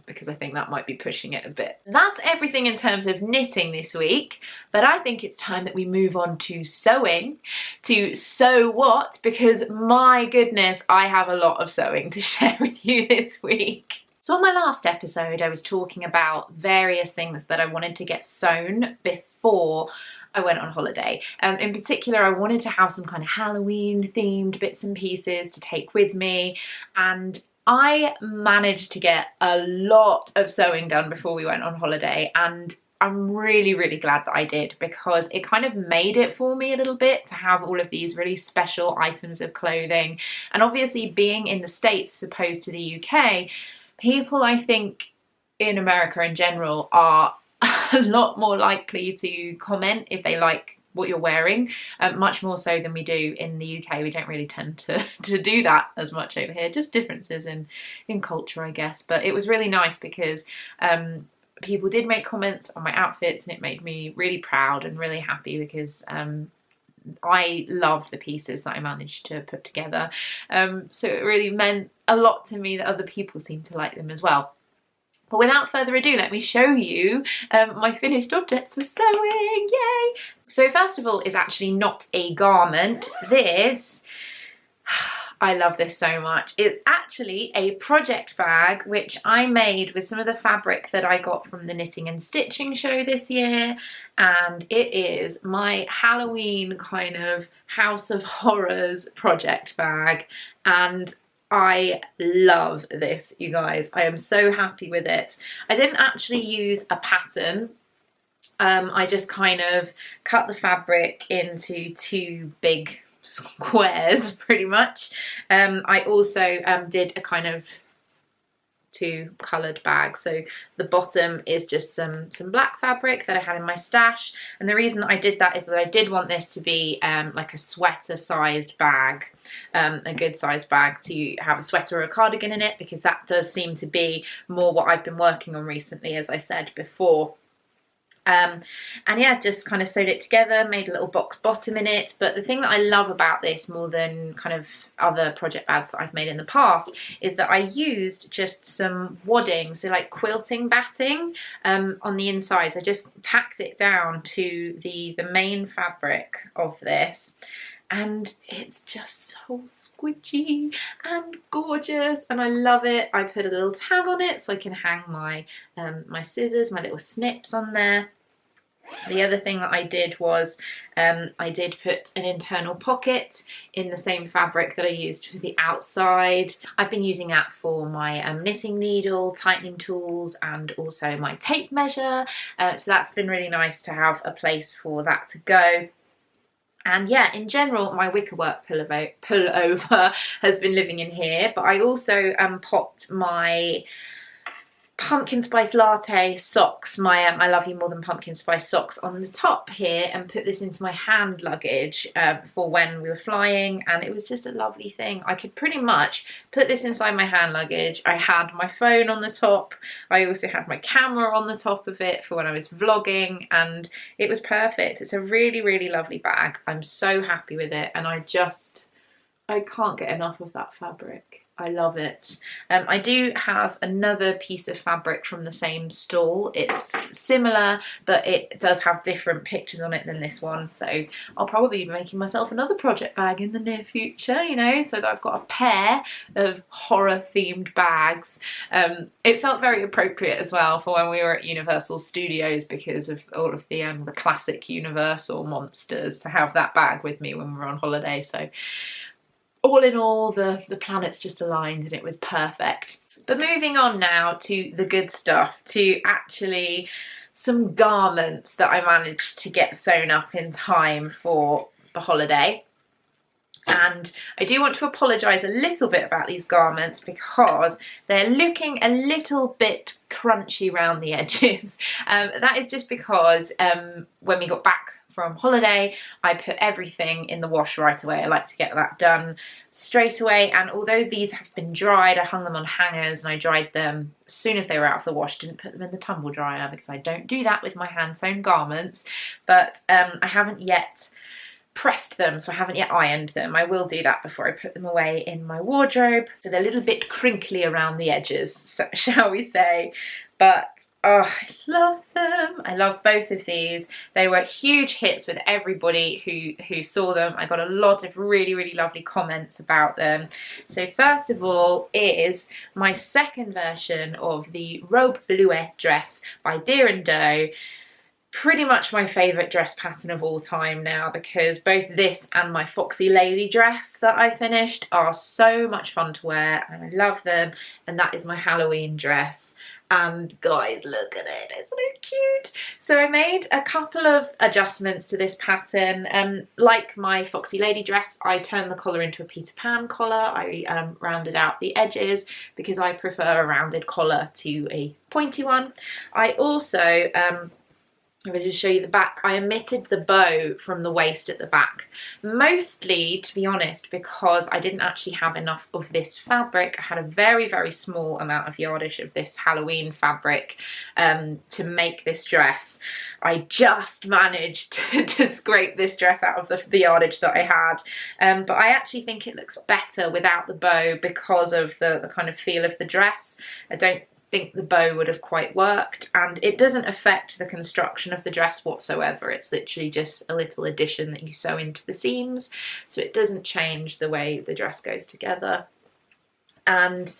[SPEAKER 1] Because I think that might be pushing it a bit. That's everything in terms of knitting this week, but I think it's time that we move on to sewing, to sew what, because my goodness, I have a lot of sewing to share with you this week. So on my last episode, I was talking about various things that I wanted to get sewn before I went on holiday. In particular, I wanted to have some kind of Halloween themed bits and pieces to take with me, and I managed to get a lot of sewing done before we went on holiday, and I'm really, really glad that I did, because it kind of made it for me a little bit to have all of these really special items of clothing. And obviously, being in the States as opposed to the UK, people, I think, in America in general are a lot more likely to comment if they like what you're wearing, much more so than we do in the UK. We don't really tend to do that as much over here, just differences in culture, I guess. But it was really nice because people did make comments on my outfits, and it made me really proud and really happy, because I love the pieces that I managed to put together. So it really meant a lot to me that other people seemed to like them as well. But without further ado, let me show you my finished objects for sewing, yay! So first of all, is actually not a garment. This, I love this so much. It's actually a project bag, which I made with some of the fabric that I got from the Knitting and Stitching show this year. And it is my Halloween kind of House of Horrors project bag. And I love this, you guys. I am so happy with it. I didn't actually use a pattern. I just kind of cut the fabric into two big squares, pretty much. I also did a kind of two coloured bags. So the bottom is just some black fabric that I had in my stash, and the reason that I did that is that I did want this to be like a sweater sized bag, a good sized bag to have a sweater or a cardigan in it, because that does seem to be more what I've been working on recently, as I said before. And yeah, just kind of sewed it together, made a little box bottom in it. But the thing that I love about this more than kind of other project bags that I've made in the past is that I used just some wadding, so like quilting batting on the insides. I just tacked it down to the main fabric of this, and it's just so squidgy and gorgeous, and I love it. I put a little tag on it so I can hang my my scissors, my little snips on there. The other thing that I did was I did put an internal pocket in the same fabric that I used for the outside. I've been using that for my knitting needle, tightening tools, and also my tape measure. So that's been really nice to have a place for that to go. And yeah, in general, my wickerwork pullover has been living in here, but I also popped my pumpkin spice latte socks, my I love you more than pumpkin spice socks, on the top here, and put this into my hand luggage for when we were flying, and it was just a lovely thing. I could pretty much put this inside my hand luggage. I had my phone on the top, I also had my camera on the top of it for when I was vlogging, and it was perfect. It's a really, really lovely bag. I'm so happy with it, and I can't get enough of that fabric. I love it. I do have another piece of fabric from the same stall. It's similar, but it does have different pictures on it than this one. So I'll probably be making myself another project bag in the near future, you know, so that I've got a pair of horror themed bags. It felt very appropriate as well for when we were at Universal Studios because of all of the classic Universal monsters, to have that bag with me when we were on holiday. So all in all, the planets just aligned and it was perfect. But moving on now to the good stuff, to actually some garments that I managed to get sewn up in time for the holiday. And I do want to apologise a little bit about these garments because they're looking a little bit crunchy around the edges. That is just because when we got back from holiday, I put everything in the wash right away. I like to get that done straight away, and although these have been dried, I hung them on hangers and I dried them as soon as they were out of the wash. Didn't put them in the tumble dryer because I don't do that with my hand sewn garments, but I haven't yet pressed them, so I haven't yet ironed them. I will do that before I put them away in my wardrobe, so they're a little bit crinkly around the edges, so, shall we say. But oh, I love them. I love both of these. They were huge hits with everybody who saw them. I got a lot of really, really lovely comments about them. So first of all is my second version of the Robe Bluet dress by Deer & Doe. Pretty much my favourite dress pattern of all time now, because both this and my Foxy Lady dress that I finished are so much fun to wear and I love them, and that is my Halloween dress. And guys, look at it, it's so cute. So I made a couple of adjustments to this pattern. Like my Foxy Lady dress, I turned the collar into a Peter Pan collar. I rounded out the edges because I prefer a rounded collar to a pointy one. I also I'm going to just show you the back. I omitted the bow from the waist at the back, mostly, to be honest, because I didn't actually have enough of this fabric. I had a very, very small amount of yardage of this Halloween fabric to make this dress. I just managed to scrape this dress out of the yardage that I had, but I actually think it looks better without the bow because of the kind of feel of the dress. I don't think the bow would have quite worked, and it doesn't affect the construction of the dress whatsoever. It's literally just a little addition that you sew into the seams, so it doesn't change the way the dress goes together. And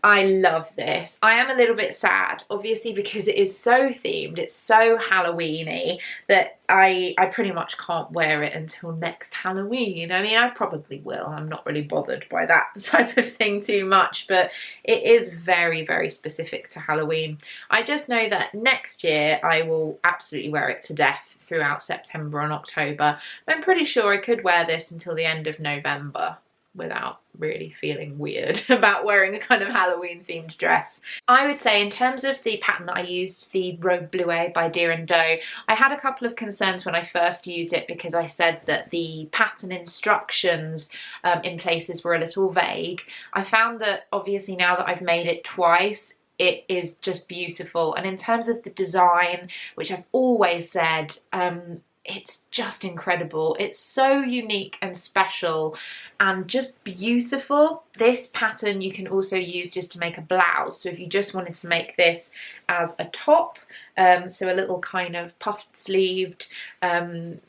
[SPEAKER 1] I love this. I am a little bit sad, obviously, because it is so themed, it's so Halloween-y, that I pretty much can't wear it until next Halloween. I mean, I probably will. I'm not really bothered by that type of thing too much, but it is very, very specific to Halloween. I just know that next year I will absolutely wear it to death throughout September and October. I'm pretty sure I could wear this until the end of November without really feeling weird about wearing a kind of Halloween themed dress. I would say in terms of the pattern that I used, the Robe Bluet by Deer & Doe, I had a couple of concerns when I first used it because I said that the pattern instructions in places were a little vague. I found that obviously now that I've made it twice, it is just beautiful. And in terms of the design, which I've always said, it's just incredible. It's so unique and special and just beautiful. This pattern you can also use just to make a blouse. So if you just wanted to make this as a top, so a little kind of puffed sleeved button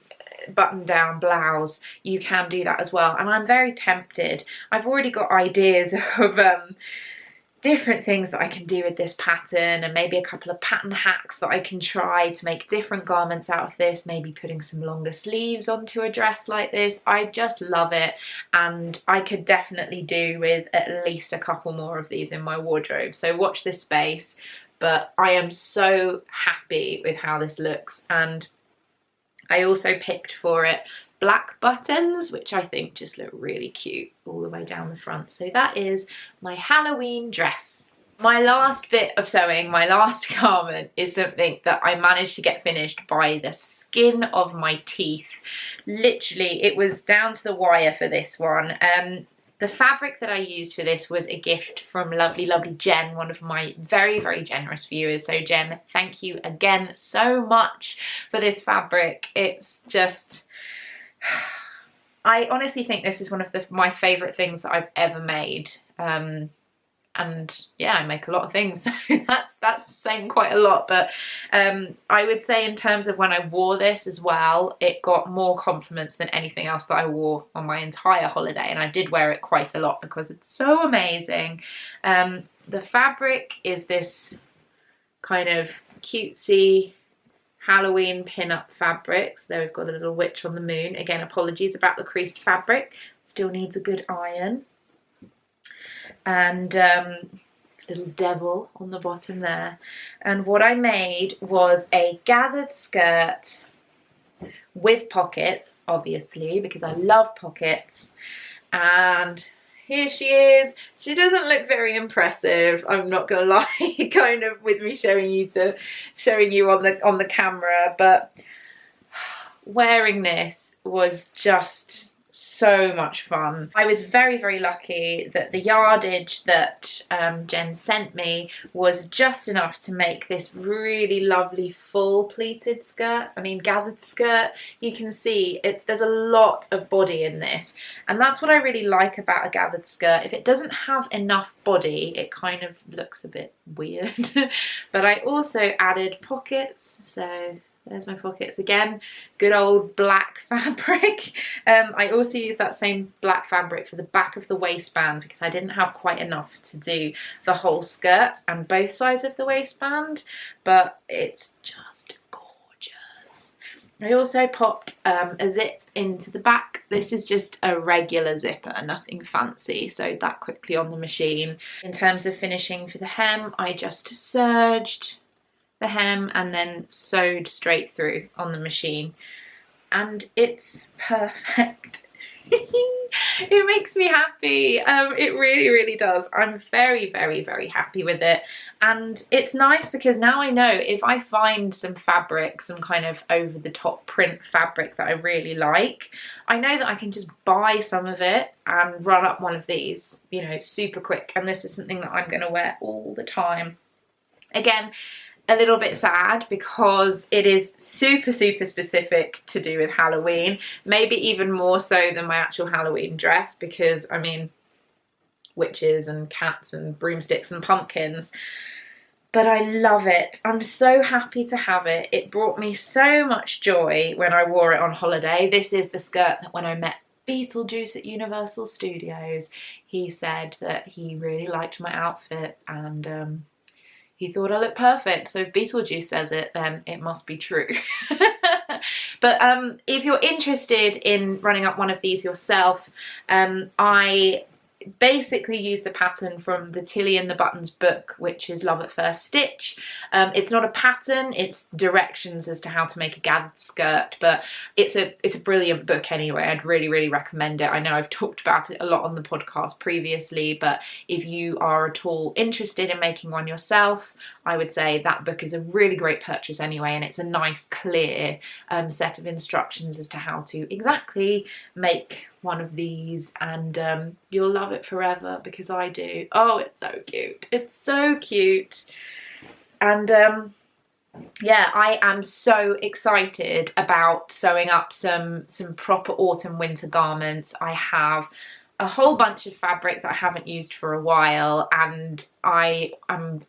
[SPEAKER 1] down blouse, you can do that as well. And I'm very tempted. I've already got ideas of different things that I can do with this pattern, and maybe a couple of pattern hacks that I can try to make different garments out of this, maybe putting some longer sleeves onto a dress like this. I just love it, and I could definitely do with at least a couple more of these in my wardrobe, so watch this space. But I am so happy with how this looks, and I also picked for it black buttons, which I think just look really cute all the way down the front. So that is my Halloween dress. My last bit of sewing, my last garment, is something that I managed to get finished by the skin of my teeth. Literally, it was down to the wire for this one. The fabric that I used for this was a gift from lovely, lovely Jen, one of my very, very generous viewers. So Jen, thank you again so much for this fabric. It's just, I honestly think this is one of my favourite things that I've ever made. And yeah, I make a lot of things, so that's saying quite a lot, but I would say in terms of when I wore this as well, it got more compliments than anything else that I wore on my entire holiday, and I did wear it quite a lot because it's so amazing. The fabric is this kind of cutesy Halloween pin-up fabric. So there we've got a little witch on the moon. Again, apologies about the creased fabric, still needs a good iron. And little devil on the bottom there. And what I made was a gathered skirt with pockets, obviously, because I love pockets. And here she is. She doesn't look very impressive, I'm not gonna lie, kind of with me showing you on the camera, but wearing this was just so much fun. I was very, very lucky that the yardage that Jen sent me was just enough to make this really lovely full pleated skirt. I mean, gathered skirt. You can see there's a lot of body in this, and that's what I really like about a gathered skirt. If it doesn't have enough body, it kind of looks a bit weird. But I also added pockets, so there's my pockets again, good old black fabric. I also used that same black fabric for the back of the waistband because I didn't have quite enough to do the whole skirt and both sides of the waistband, but it's just gorgeous. I also popped a zip into the back. This is just a regular zipper, nothing fancy, so that quickly on the machine. In terms of finishing for the hem, I just serged the hem and then sewed straight through on the machine, and it's perfect. It makes me happy. It really, really does. I'm very, very, very happy with it, and it's nice because now I know if I find some fabric, some kind of over-the-top print fabric that I really like, I know that I can just buy some of it and run up one of these, you know, super quick, and this is something that I'm going to wear all the time. Again, a little bit sad because it is super, super specific to do with Halloween, maybe even more so than my actual Halloween dress, because I mean, witches and cats and broomsticks and pumpkins, but I love it. I'm so happy to have it. It brought me so much joy when I wore it on holiday. This is the skirt that when I met Beetlejuice at Universal Studios, he said that he really liked my outfit, and he thought I looked perfect, so if Beetlejuice says it, then it must be true. But if you're interested in running up one of these yourself, I basically use the pattern from the Tilly and the Buttons book, which is Love at First Stitch. It's not a pattern, it's directions as to how to make a gathered skirt, but it's a brilliant book anyway. I'd really, really recommend it. I know I've talked about it a lot on the podcast previously, but if you are at all interested in making one yourself, I would say that book is a really great purchase anyway, and it's a nice, clear set of instructions as to how to exactly make one of these, and you'll love it forever because I do. Oh, it's so cute. It's so cute. And yeah, I am so excited about sewing up some proper autumn winter garments. I have a whole bunch of fabric that I haven't used for a while, and I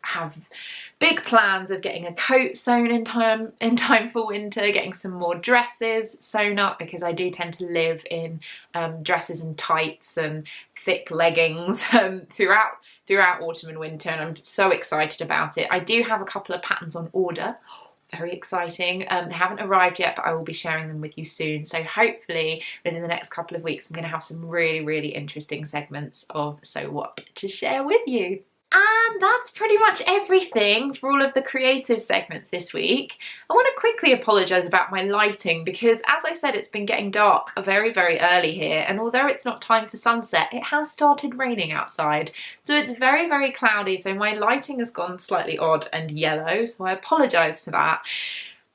[SPEAKER 1] have big plans of getting a coat sewn in time for winter, getting some more dresses sewn up because I do tend to live in dresses and tights and thick leggings throughout autumn and winter, and I'm so excited about it. I do have a couple of patterns on order. Very exciting. They haven't arrived yet, but I will be sharing them with you soon. So hopefully within the next couple of weeks, I'm going to have some really, really interesting segments of Sew What to share with you. And that's pretty much everything for all of the creative segments this week. I want to quickly apologise about my lighting because, as I said, it's been getting dark very, very early here, and although it's not time for sunset, it has started raining outside. So it's very, very cloudy, so my lighting has gone slightly odd and yellow, so I apologise for that.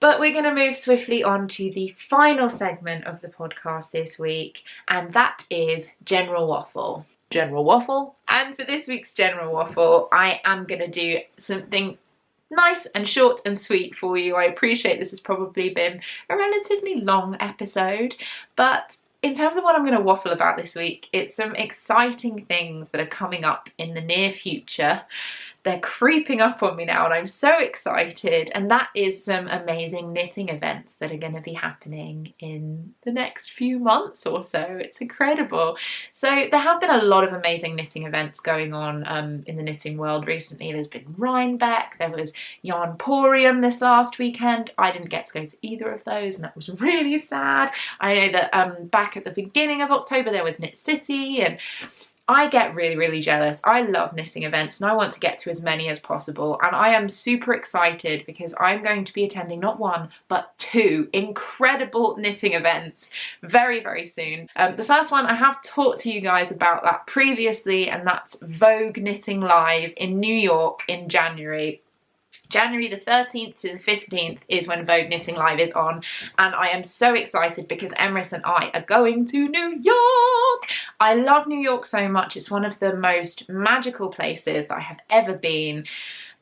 [SPEAKER 1] But we're going to move swiftly on to the final segment of the podcast this week, and that is General Waffle. General Waffle. And for this week's General Waffle, I am going to do something nice and short and sweet for you. I appreciate this has probably been a relatively long episode, but in terms of what I'm going to waffle about this week, it's some exciting things that are coming up in the near future. They're creeping up on me now and I'm so excited, and that is some amazing knitting events that are going to be happening in the next few months or so. It's incredible. So there have been a lot of amazing knitting events going on in the knitting world recently. There's been Rhinebeck, there was Yarnporium this last weekend. I didn't get to go to either of those and that was really sad. I know that back at the beginning of October there was Knit City, and I get really, really jealous. I love knitting events and I want to get to as many as possible, and I am super excited because I'm going to be attending not one but two incredible knitting events very, very soon. The first one, I have talked to you guys about that previously, and that's Vogue Knitting Live in New York in January. January the 13th to the 15th is when Vogue Knitting Live is on, and I am so excited because Emrys and I are going to New York. I love New York so much. It's one of the most magical places that I have ever been.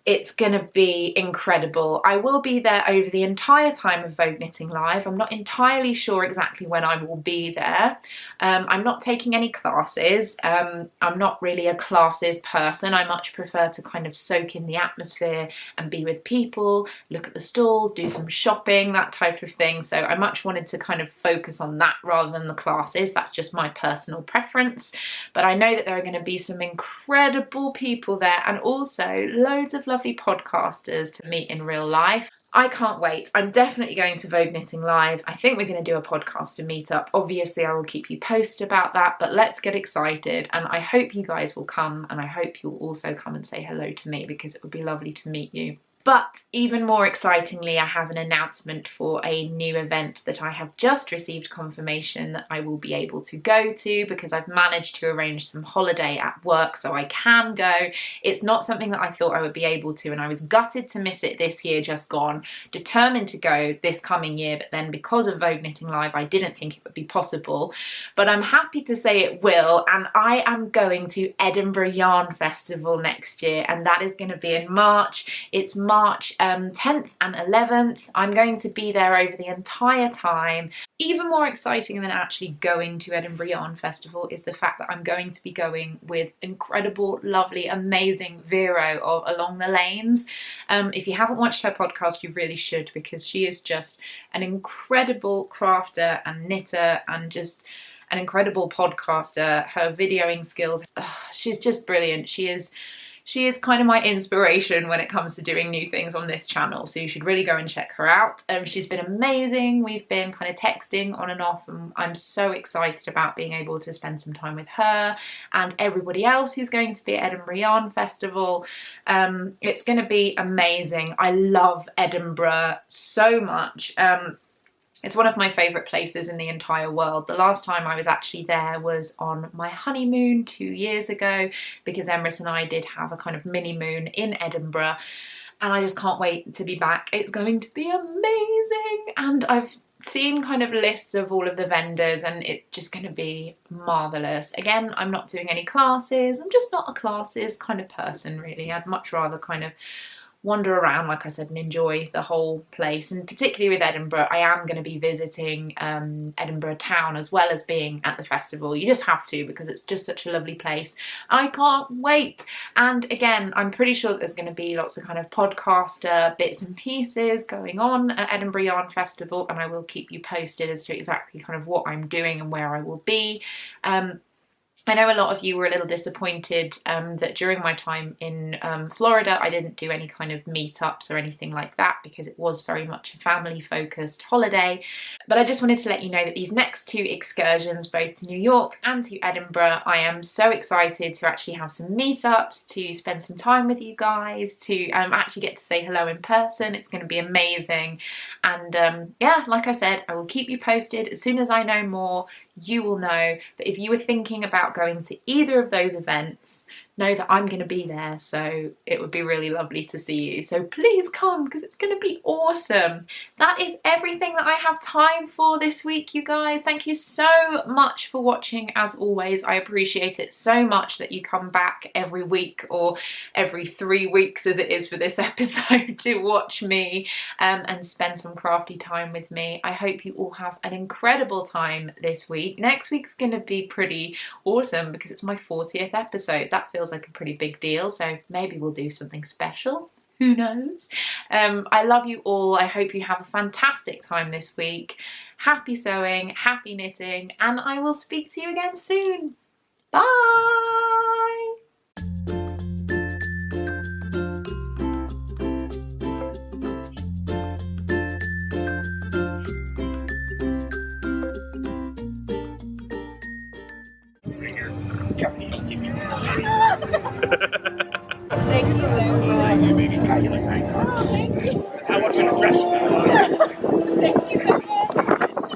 [SPEAKER 1] It's gonna be incredible. I will be there over the entire time of Vogue Knitting Live. I'm not entirely sure exactly when I will be there. I'm not taking any classes. I'm not really a classes person. I much prefer to kind of soak in the atmosphere and be with people, look at the stalls, do some shopping, that type of thing. So I much wanted to kind of focus on that rather than the classes. That's just my personal preference. But I know that there are going to be some incredible people there, and also loads of lovely podcasters to meet in real life. I can't wait. I'm definitely going to Vogue Knitting Live. I think we're going to do a podcaster meetup. Obviously, I will keep you posted about that, but let's get excited. And I hope you guys will come, and I hope you'll also come and say hello to me because it would be lovely to meet you. But even more excitingly, I have an announcement for a new event that I have just received confirmation that I will be able to go to because I've managed to arrange some holiday at work so I can go. It's not something that I thought I would be able to, and I was gutted to miss it this year just gone, determined to go this coming year, but then because of Vogue Knitting Live I didn't think it would be possible. But I'm happy to say it will, and I am going to Edinburgh Yarn Festival next year, and that is going to be in March. It's March 10th and 11th. I'm going to be there over the entire time. Even more exciting than actually going to Edinburgh Yarn Festival is the fact that I'm going to be going with incredible, lovely, amazing Vero of Along the Lanes. If you haven't watched her podcast, you really should, because she is just an incredible crafter and knitter and just an incredible podcaster. Her videoing skills, she's just brilliant. She is kind of my inspiration when it comes to doing new things on this channel, so you should really go and check her out. She's been amazing. We've been kind of texting on and off, and I'm so excited about being able to spend some time with her and everybody else who's going to be at Edinburgh Yarn Festival. It's going to be amazing. I love Edinburgh so much. It's one of my favourite places in the entire world. The last time I was actually there was on my honeymoon 2 years ago, because Emrys and I did have a kind of mini moon in Edinburgh, and I just can't wait to be back. It's going to be amazing, and I've seen kind of lists of all of the vendors and it's just going to be marvellous. Again, I'm not doing any classes. I'm just not a classes kind of person really. I'd much rather kind of wander around, like I said, and enjoy the whole place. And particularly with Edinburgh, I am going to be visiting Edinburgh town as well as being at the festival. You just have to, because it's just such a lovely place. I can't wait. And again, I'm pretty sure that there's going to be lots of kind of podcaster bits and pieces going on at Edinburgh Yarn Festival, and I will keep you posted as to exactly kind of what I'm doing and where I will be. I know a lot of you were a little disappointed that during my time in Florida I didn't do any kind of meetups or anything like that, because it was very much a family focused holiday. But I just wanted to let you know that these next 2 excursions, both to New York and to Edinburgh, I am so excited to actually have some meetups, to spend some time with you guys, to actually get to say hello in person. It's going to be amazing. And yeah, like I said, I will keep you posted. As soon as I know more, you will know. But if you were thinking about going to either of those events, know that I'm going to be there, so it would be really lovely to see you. So please come, because it's going to be awesome. That is everything that I have time for this week, you guys. Thank you so much for watching, as always. I appreciate it so much that you come back every week, or every 3 weeks as it is for this episode, to watch me and spend some crafty time with me. I hope you all have an incredible time this week. Next week's going to be pretty awesome because it's my 40th episode. That feels like a pretty big deal, so maybe we'll do something special. Who knows? I love you all. I hope you have a fantastic time this week. Happy sewing, happy knitting, and I will speak to you again soon. Bye!
[SPEAKER 2] Thank you so much.
[SPEAKER 3] You made it nice.
[SPEAKER 2] Oh, thank you.
[SPEAKER 3] I want you to dress.